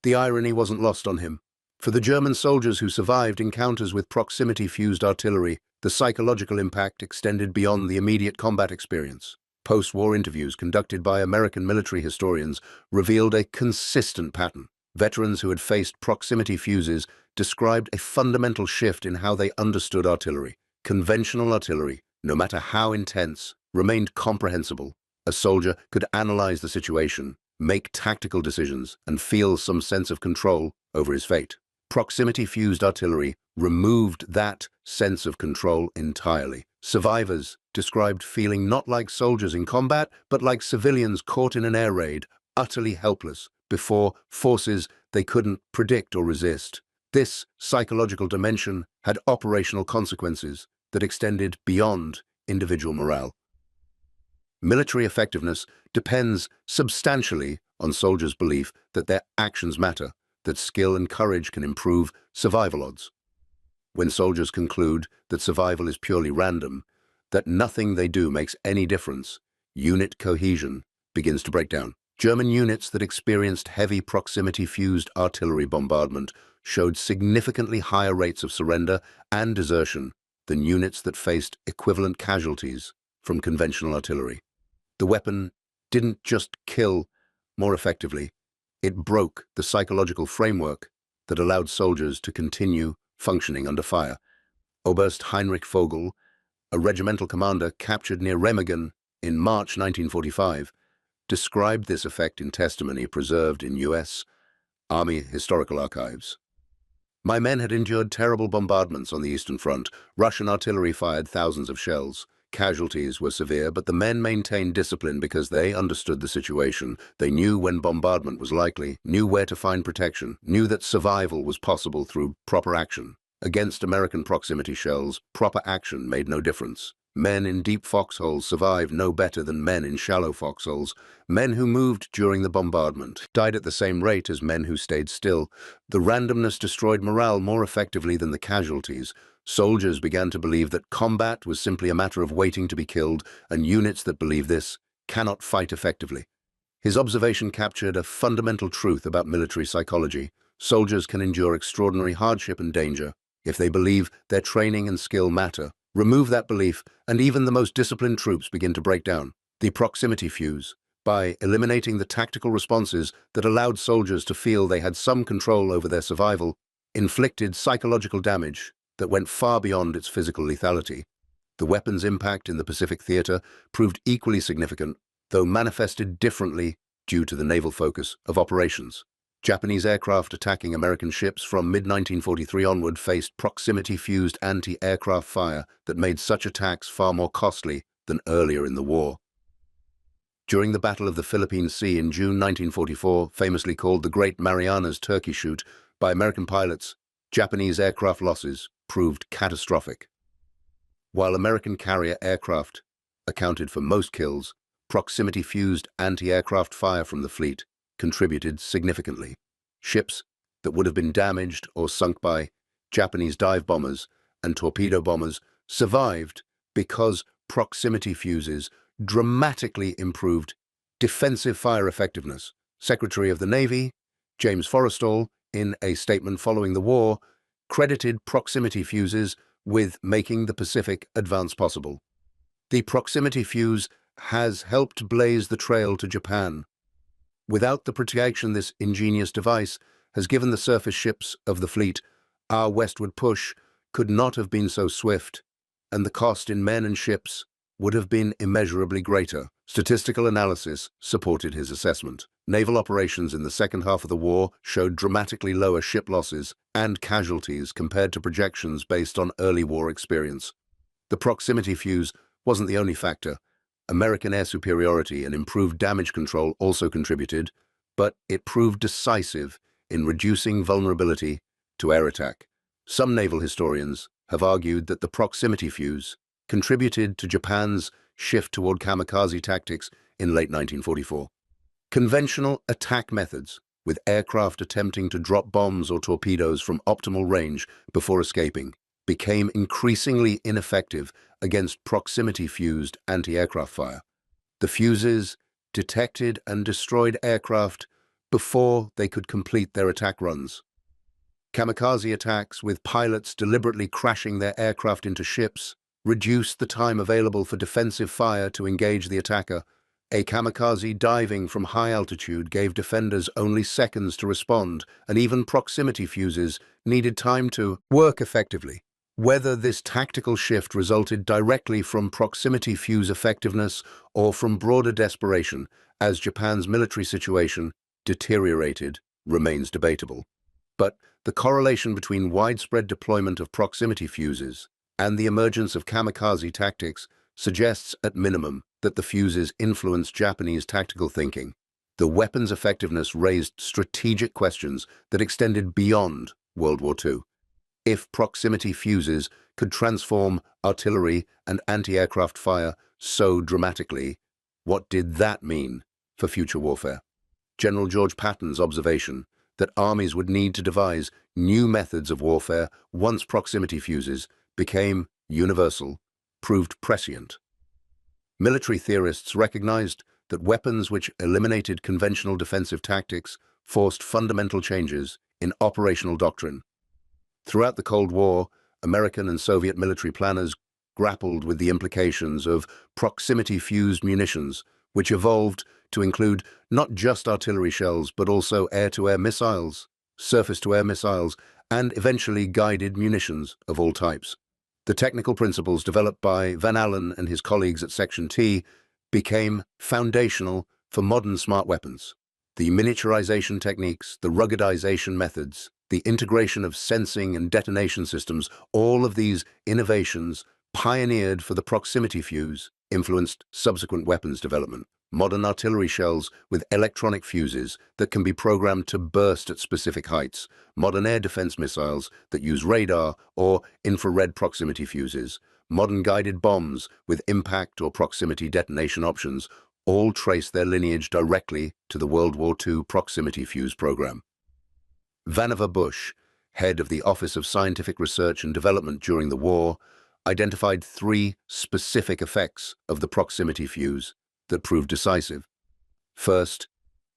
The irony wasn't lost on him. For the German soldiers who survived encounters with proximity-fused artillery, the psychological impact extended beyond the immediate combat experience. Post-war interviews conducted by American military historians revealed a consistent pattern. Veterans who had faced proximity fuses described a fundamental shift in how they understood artillery. Conventional artillery, no matter how intense, remained comprehensible. A soldier could analyze the situation, make tactical decisions, and feel some sense of control over his fate. Proximity-fused artillery removed that sense of control entirely. Survivors described feeling not like soldiers in combat, but like civilians caught in an air raid, utterly helpless before forces they couldn't predict or resist. This psychological dimension had operational consequences that extended beyond individual morale. Military effectiveness depends substantially on soldiers' belief that their actions matter, that skill and courage can improve survival odds. When soldiers conclude that survival is purely random, that nothing they do makes any difference, unit cohesion begins to break down. German units that experienced heavy proximity-fused artillery bombardment showed significantly higher rates of surrender and desertion than units that faced equivalent casualties from conventional artillery. The weapon didn't just kill more effectively, it broke the psychological framework that allowed soldiers to continue functioning under fire. Oberst Heinrich Vogel, a regimental commander captured near Remagen in March 1945, described this effect in testimony preserved in U.S. Army Historical Archives. My men had endured terrible bombardments on the Eastern Front. Russian artillery fired thousands of shells. Casualties were severe, but the men maintained discipline because they understood the situation. They knew when bombardment was likely, knew where to find protection, knew that survival was possible through proper action. Against American proximity shells, proper action made no difference. Men in deep foxholes survived no better than men in shallow foxholes. Men who moved during the bombardment died at the same rate as men who stayed still. The randomness destroyed morale more effectively than the casualties. Soldiers began to believe that combat was simply a matter of waiting to be killed, and units that believe this cannot fight effectively. His observation captured a fundamental truth about military psychology. Soldiers can endure extraordinary hardship and danger if they believe their training and skill matter. Remove that belief, and even the most disciplined troops begin to break down. The proximity fuse, by eliminating the tactical responses that allowed soldiers to feel they had some control over their survival, inflicted psychological damage that went far beyond its physical lethality. The weapon's impact in the Pacific theater proved equally significant, though manifested differently due to the naval focus of operations. Japanese aircraft attacking American ships from mid-1943 onward faced proximity-fused anti-aircraft fire that made such attacks far more costly than earlier in the war. During the Battle of the Philippine Sea in June 1944, famously called the Great Marianas Turkey Shoot by American pilots, Japanese aircraft losses proved catastrophic. While American carrier aircraft accounted for most kills, proximity-fused anti-aircraft fire from the fleet contributed significantly. Ships that would have been damaged or sunk by Japanese dive bombers and torpedo bombers survived because proximity fuses dramatically improved defensive fire effectiveness. Secretary of the Navy, James Forrestal, in a statement following the war, credited proximity fuses with making the Pacific advance possible. The proximity fuse has helped blaze the trail to Japan. Without the protection this ingenious device has given the surface ships of the fleet, our westward push could not have been so swift, and the cost in men and ships would have been immeasurably greater. Statistical analysis supported his assessment. Naval operations in the second half of the war showed dramatically lower ship losses and casualties compared to projections based on early war experience. The proximity fuse wasn't the only factor. American air superiority and improved damage control also contributed, but it proved decisive in reducing vulnerability to air attack. Some naval historians have argued that the proximity fuse contributed to Japan's shift toward kamikaze tactics in late 1944. Conventional attack methods, with aircraft attempting to drop bombs or torpedoes from optimal range before escaping, became increasingly ineffective against proximity-fused anti-aircraft fire. The fuses detected and destroyed aircraft before they could complete their attack runs. Kamikaze attacks, with pilots deliberately crashing their aircraft into ships, reduced the time available for defensive fire to engage the attacker. A kamikaze diving from high altitude gave defenders only seconds to respond, and even proximity fuses needed time to work effectively. Whether this tactical shift resulted directly from proximity fuse effectiveness or from broader desperation as Japan's military situation deteriorated remains debatable. But the correlation between widespread deployment of proximity fuses and the emergence of kamikaze tactics suggests, at minimum, that the fuses influenced Japanese tactical thinking. The weapon's effectiveness raised strategic questions that extended beyond World War II. If proximity fuses could transform artillery and anti-aircraft fire so dramatically, What did that mean for future warfare? General George Patton's observation that armies would need to devise new methods of warfare once proximity fuses became universal proved prescient. Military theorists recognized that weapons which eliminated conventional defensive tactics forced fundamental changes in operational doctrine. Throughout the Cold War, American and Soviet military planners grappled with the implications of proximity-fused munitions, which evolved to include not just artillery shells but also air-to-air missiles, surface-to-air missiles, and eventually guided munitions of all types. The technical principles developed by Van Allen and his colleagues at Section T became foundational for modern smart weapons. The miniaturization techniques, the ruggedization methods, the integration of sensing and detonation systems, all of these innovations pioneered for the proximity fuse influenced subsequent weapons development. Modern artillery shells with electronic fuses that can be programmed to burst at specific heights, modern air defense missiles that use radar or infrared proximity fuses, modern guided bombs with impact or proximity detonation options, all trace their lineage directly to the World War II proximity fuse program. Vannevar Bush, head of the Office of Scientific Research and Development during the war, identified 3 specific effects of the proximity fuse that proved decisive. First,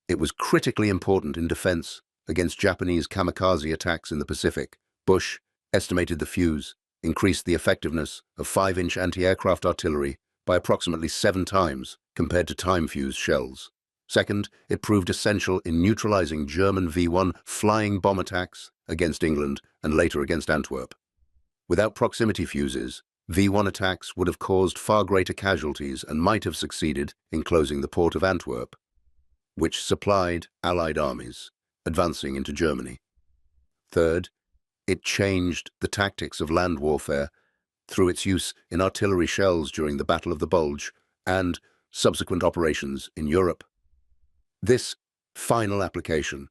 it was critically important in defense against Japanese kamikaze attacks in the Pacific. Bush estimated the fuse increased the effectiveness of 5-inch anti-aircraft artillery by approximately 7 times compared to time-fused shells. Second, it proved essential in neutralizing German V-1 flying bomb attacks against England and later against Antwerp. Without proximity fuses, V-1 attacks would have caused far greater casualties and might have succeeded in closing the port of Antwerp, which supplied Allied armies advancing into Germany. Third, it changed the tactics of land warfare through its use in artillery shells during the Battle of the Bulge and subsequent operations in Europe. This final application,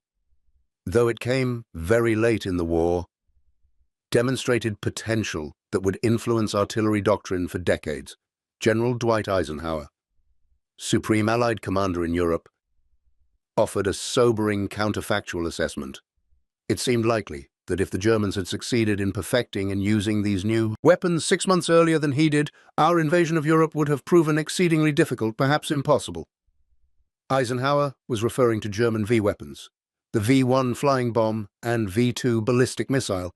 though it came very late in the war, demonstrated potential that would influence artillery doctrine for decades. General Dwight Eisenhower, Supreme Allied Commander in Europe, offered a sobering counterfactual assessment. It seemed likely that if the Germans had succeeded in perfecting and using these new weapons 6 months earlier than he did, our invasion of Europe would have proven exceedingly difficult, perhaps impossible. Eisenhower was referring to German V-weapons, the V-1 flying bomb and V-2 ballistic missile,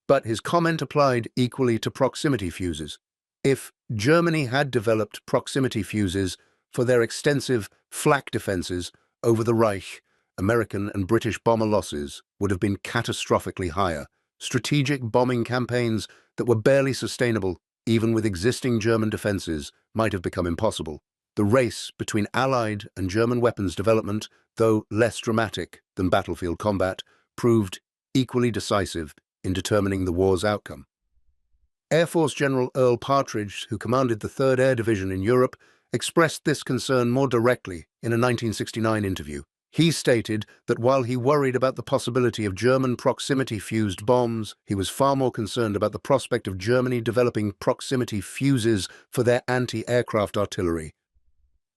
but his comment applied equally to proximity fuses. If Germany had developed proximity fuses for their extensive flak defenses over the Reich, American and British bomber losses would have been catastrophically higher. Strategic bombing campaigns that were barely sustainable, even with existing German defenses, might have become impossible. The race between Allied and German weapons development, though less dramatic than battlefield combat, proved equally decisive in determining the war's outcome. Air Force General Earl Partridge, who commanded the 3rd Air Division in Europe, expressed this concern more directly in a 1969 interview. He stated that while he worried about the possibility of German proximity-fused bombs, he was far more concerned about the prospect of Germany developing proximity fuses for their anti-aircraft artillery.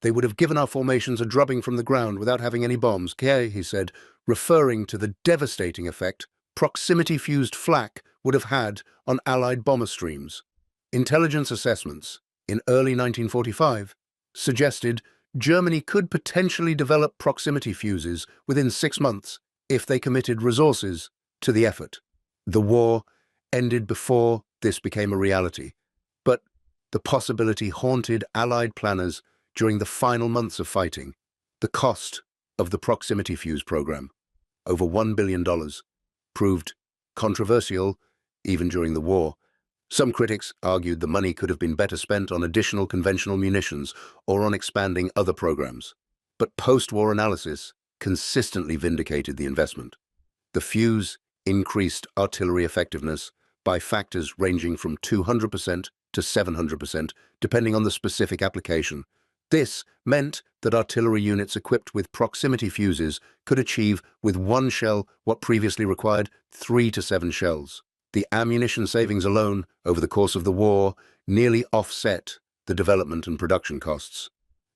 They would have given our formations a drubbing from the ground without having any bombs, he said, referring to the devastating effect proximity-fused flak would have had on Allied bomber streams. Intelligence assessments in early 1945 suggested Germany could potentially develop proximity fuses within 6 months if they committed resources to the effort. The war ended before this became a reality, but the possibility haunted Allied planners during the final months of fighting. The cost of the proximity fuse program, over $1 billion, proved controversial even during the war. Some critics argued the money could have been better spent on additional conventional munitions or on expanding other programs. But post-war analysis consistently vindicated the investment. The fuse increased artillery effectiveness by factors ranging from 200% to 700%, depending on the specific application. This meant that artillery units equipped with proximity fuses could achieve with 1 shell what previously required 3 to 7 shells. The ammunition savings alone over the course of the war nearly offset the development and production costs.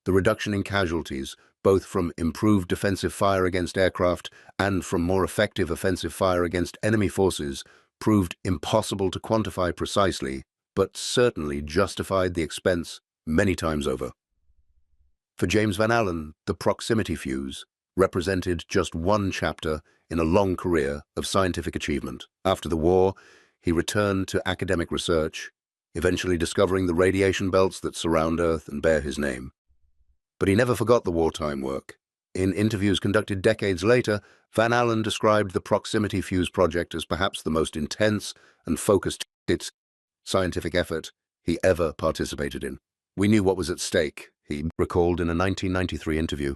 The reduction in casualties, both from improved defensive fire against aircraft and from more effective offensive fire against enemy forces, proved impossible to quantify precisely, but certainly justified the expense many times over. For James Van Allen, the proximity fuse represented just one chapter in a long career of scientific achievement. After the war, he returned to academic research, eventually discovering the radiation belts that surround Earth and bear his name. But he never forgot the wartime work. In interviews conducted decades later, Van Allen described the proximity fuse project as perhaps the most intense and focused scientific effort he ever participated in. "We knew what was at stake," he recalled in a 1993 interview.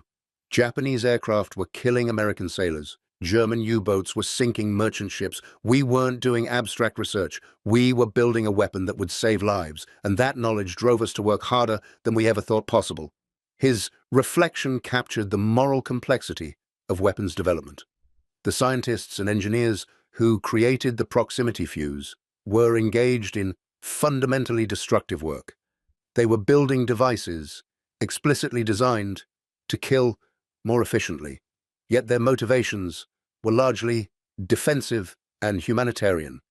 "Japanese aircraft were killing American sailors. German U-boats were sinking merchant ships. We weren't doing abstract research. We were building a weapon that would save lives, and that knowledge drove us to work harder than we ever thought possible." His reflection captured the moral complexity of weapons development. The scientists and engineers who created the proximity fuse were engaged in fundamentally destructive work. They were building devices explicitly designed to kill more efficiently, yet their motivations were largely defensive and humanitarian.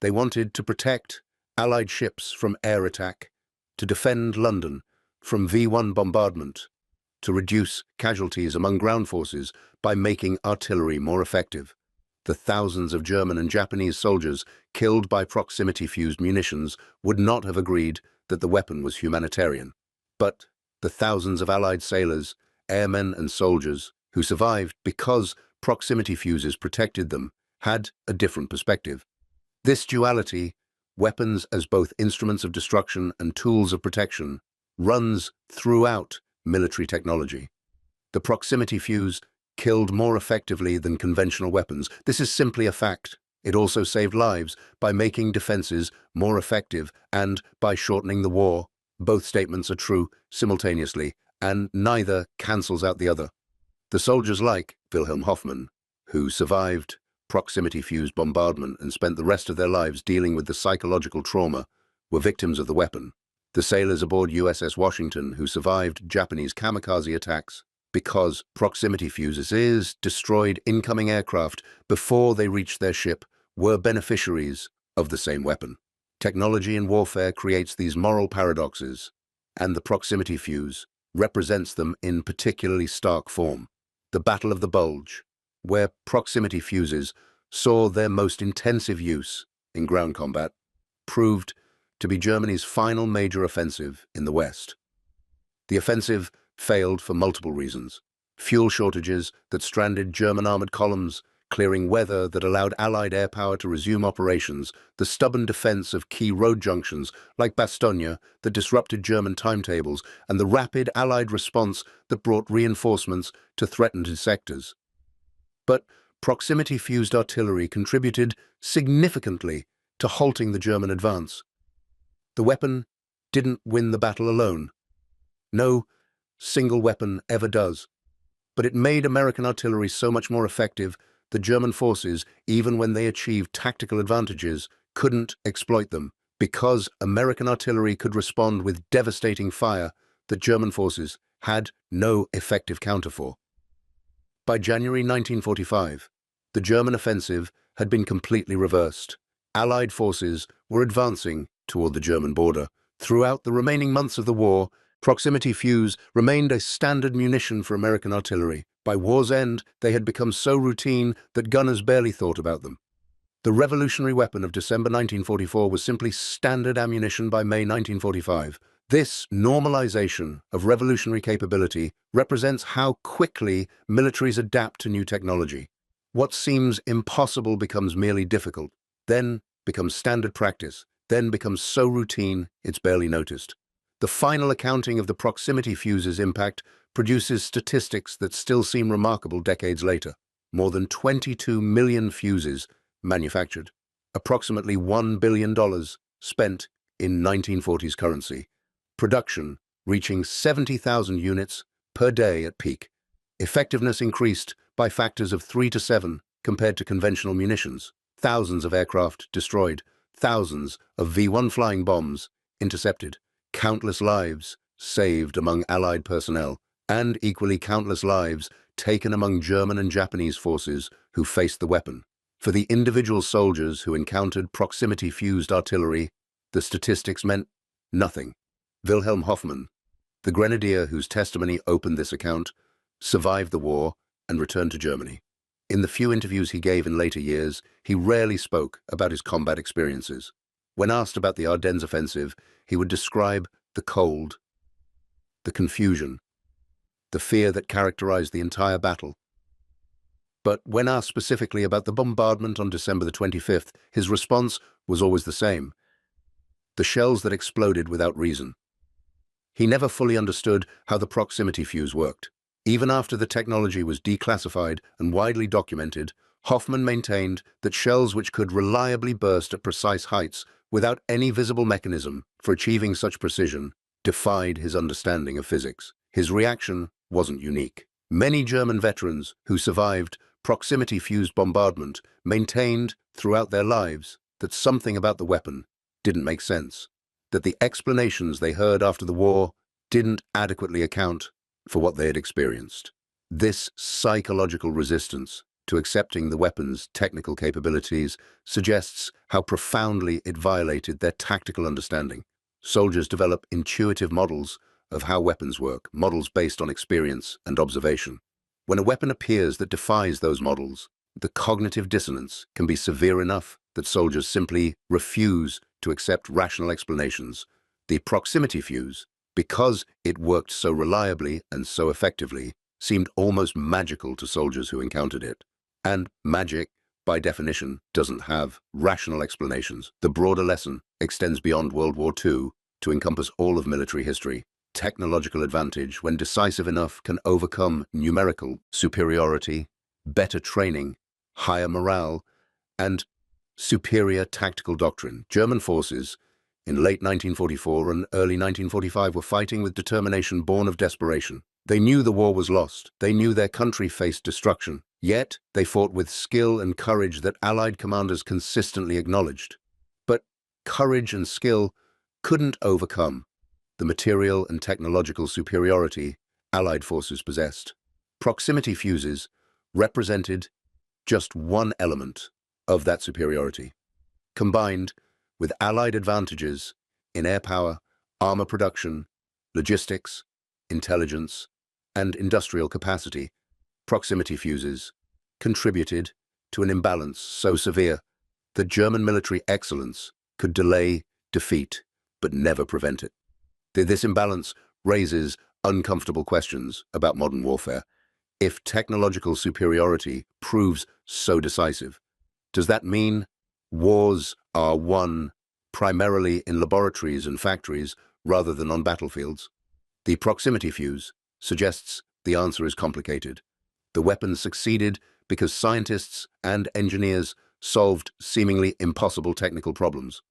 They wanted to protect Allied ships from air attack, to defend London from V-1 bombardment, to reduce casualties among ground forces by making artillery more effective. The thousands of German and Japanese soldiers killed by proximity-fused munitions would not have agreed that the weapon was humanitarian. But the thousands of Allied sailors, airmen and soldiers who survived because proximity fuses protected them had a different perspective. This duality, weapons as both instruments of destruction and tools of protection, runs throughout military technology. The proximity fuse killed more effectively than conventional weapons. This is simply a fact. It also saved lives by making defenses more effective and by shortening the war. Both statements are true simultaneously, and neither cancels out the other. The soldiers like Wilhelm Hoffman, who survived proximity-fused bombardment and spent the rest of their lives dealing with the psychological trauma, were victims of the weapon. The sailors aboard USS Washington who survived Japanese kamikaze attacks because proximity fuses destroyed incoming aircraft before they reached their ship were beneficiaries of the same weapon. Technology in warfare creates these moral paradoxes, and the proximity fuse represents them in particularly stark form. The Battle of the Bulge, where proximity fuses saw their most intensive use in ground combat, proved to be Germany's final major offensive in the West. The offensive failed for multiple reasons: fuel shortages that stranded German armored columns, clearing weather that allowed Allied air power to resume operations, the stubborn defense of key road junctions like Bastogne that disrupted German timetables, and the rapid Allied response that brought reinforcements to threatened sectors. But proximity-fused artillery contributed significantly to halting the German advance. The weapon didn't win the battle alone. No single weapon ever does. But it made American artillery so much more effective that German forces, even when they achieved tactical advantages, couldn't exploit them, because American artillery could respond with devastating fire that German forces had no effective counter for. By January 1945, the German offensive had been completely reversed. Allied forces were advancing toward the German border. Throughout the remaining months of the war, proximity fuse remained a standard munition for American artillery. By war's end, they had become so routine that gunners barely thought about them. The revolutionary weapon of December 1944 was simply standard ammunition by May 1945. This normalization of revolutionary capability represents how quickly militaries adapt to new technology. What seems impossible becomes merely difficult, then becomes standard practice, then becomes so routine it's barely noticed. The final accounting of the proximity fuse's impact produces statistics that still seem remarkable decades later. More than 22 million fuses manufactured, approximately $1 billion spent in 1940s currency, production reaching 70,000 units per day at peak. Effectiveness increased by factors of 3 to 7 compared to conventional munitions. Thousands of aircraft destroyed, thousands of V-1 flying bombs intercepted, countless lives saved among Allied personnel, and equally countless lives taken among German and Japanese forces who faced the weapon. For the individual soldiers who encountered proximity-fused artillery, the statistics meant nothing. Wilhelm Hoffman, the grenadier whose testimony opened this account, survived the war and returned to Germany. In the few interviews he gave in later years, he rarely spoke about his combat experiences. When asked about the Ardennes offensive, he would describe the cold, the confusion, the fear that characterized the entire battle. But when asked specifically about the bombardment on December the 25th, his response was always the same: the shells that exploded without reason. He never fully understood how the proximity fuse worked. Even after the technology was declassified and widely documented, Hoffman maintained that shells which could reliably burst at precise heights without any visible mechanism for achieving such precision defied his understanding of physics. His reaction wasn't unique. Many German veterans who survived proximity-fused bombardment maintained throughout their lives that something about the weapon didn't make sense, that the explanations they heard after the war didn't adequately account for what they had experienced. This psychological resistance to accepting the weapon's technical capabilities suggests how profoundly it violated their tactical understanding. Soldiers develop intuitive models of how weapons work, models based on experience and observation. When a weapon appears that defies those models, the cognitive dissonance can be severe enough that soldiers simply refuse to accept rational explanations. The proximity fuse, because it worked so reliably and so effectively, seemed almost magical to soldiers who encountered it. And magic, by definition, doesn't have rational explanations. The broader lesson extends beyond World War II to encompass all of military history. Technological advantage, when decisive enough, can overcome numerical superiority, better training, higher morale, and superior tactical doctrine. German forces in late 1944 and early 1945 were fighting with determination born of desperation. They knew the war was lost. They knew their country faced destruction. Yet, they fought with skill and courage that Allied commanders consistently acknowledged. But courage and skill couldn't overcome the material and technological superiority Allied forces possessed. Proximity fuses represented just one element of that superiority. Combined with Allied advantages in air power, armor production, logistics, intelligence, and industrial capacity, proximity fuses contributed to an imbalance so severe that German military excellence could delay defeat but never prevent it. This imbalance raises uncomfortable questions about modern warfare. If technological superiority proves so decisive, does that mean wars are won primarily in laboratories and factories rather than on battlefields? The proximity fuse suggests the answer is complicated. The weapon succeeded because scientists and engineers solved seemingly impossible technical problems.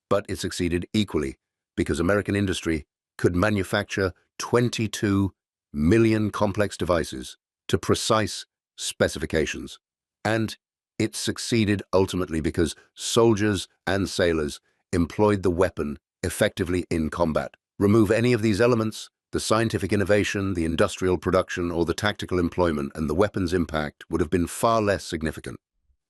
But it succeeded equally because American industry could manufacture 22 million complex devices to precise specifications. And it succeeded ultimately because soldiers and sailors employed the weapon effectively in combat. Remove any of these elements, the scientific innovation, the industrial production, or the tactical employment, and the weapon's impact would have been far less significant.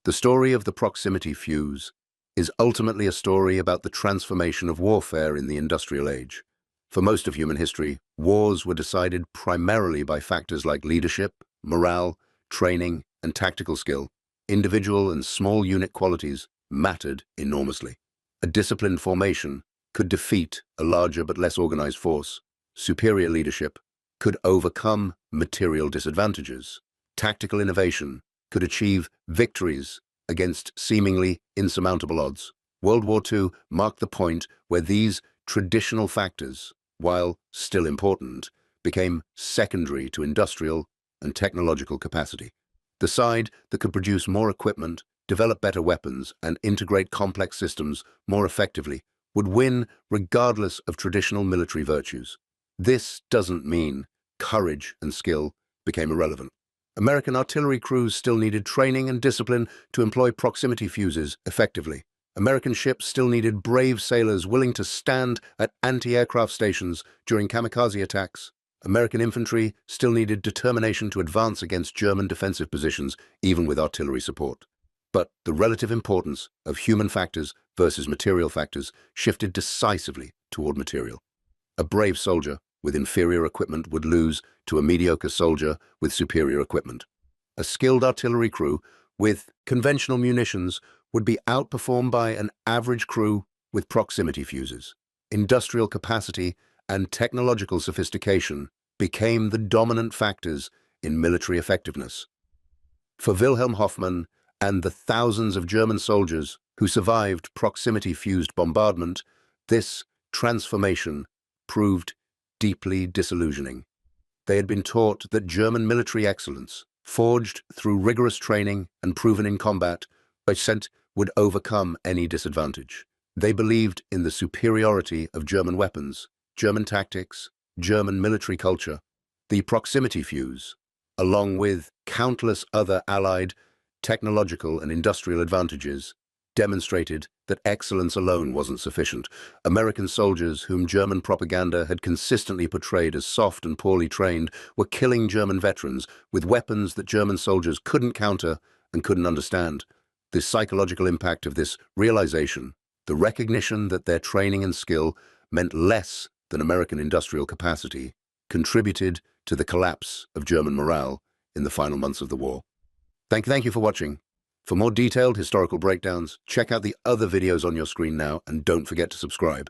The story of the proximity fuse is ultimately a story about the transformation of warfare in the industrial age. For most of human history, wars were decided primarily by factors like leadership, morale, training, and tactical skill. Individual and small unit qualities mattered enormously. A disciplined formation could defeat a larger but less organized force. Superior leadership could overcome material disadvantages. Tactical innovation could achieve victories against seemingly insurmountable odds. World War II marked the point where these traditional factors, while still important, became secondary to industrial and technological capacity. The side that could produce more equipment, develop better weapons, and integrate complex systems more effectively would win regardless of traditional military virtues. This doesn't mean courage and skill became irrelevant. American artillery crews still needed training and discipline to employ proximity fuses effectively. American ships still needed brave sailors willing to stand at anti-aircraft stations during kamikaze attacks. American infantry still needed determination to advance against German defensive positions, even with artillery support. But the relative importance of human factors versus material factors shifted decisively toward material. A brave soldier with inferior equipment would lose to a mediocre soldier with superior equipment. A skilled artillery crew with conventional munitions would be outperformed by an average crew with proximity fuses. Industrial capacity and technological sophistication became the dominant factors in military effectiveness. For Wilhelm Hoffman and the thousands of German soldiers who survived proximity-fused bombardment, this transformation proved deeply disillusioning. They had been taught that German military excellence, forged through rigorous training and proven in combat, would overcome any disadvantage. They believed in the superiority of German weapons, German tactics, German military culture. The proximity fuse, along with countless other allied technological and industrial advantages, demonstrated that excellence alone wasn't sufficient. American soldiers, whom German propaganda had consistently portrayed as soft and poorly trained, were killing German veterans with weapons that German soldiers couldn't counter and couldn't understand. The psychological impact of this realization, the recognition that their training and skill meant less than American industrial capacity, contributed to the collapse of German morale in the final months of the war. Thank you for watching. For more detailed historical breakdowns, check out the other videos on your screen now, and don't forget to subscribe.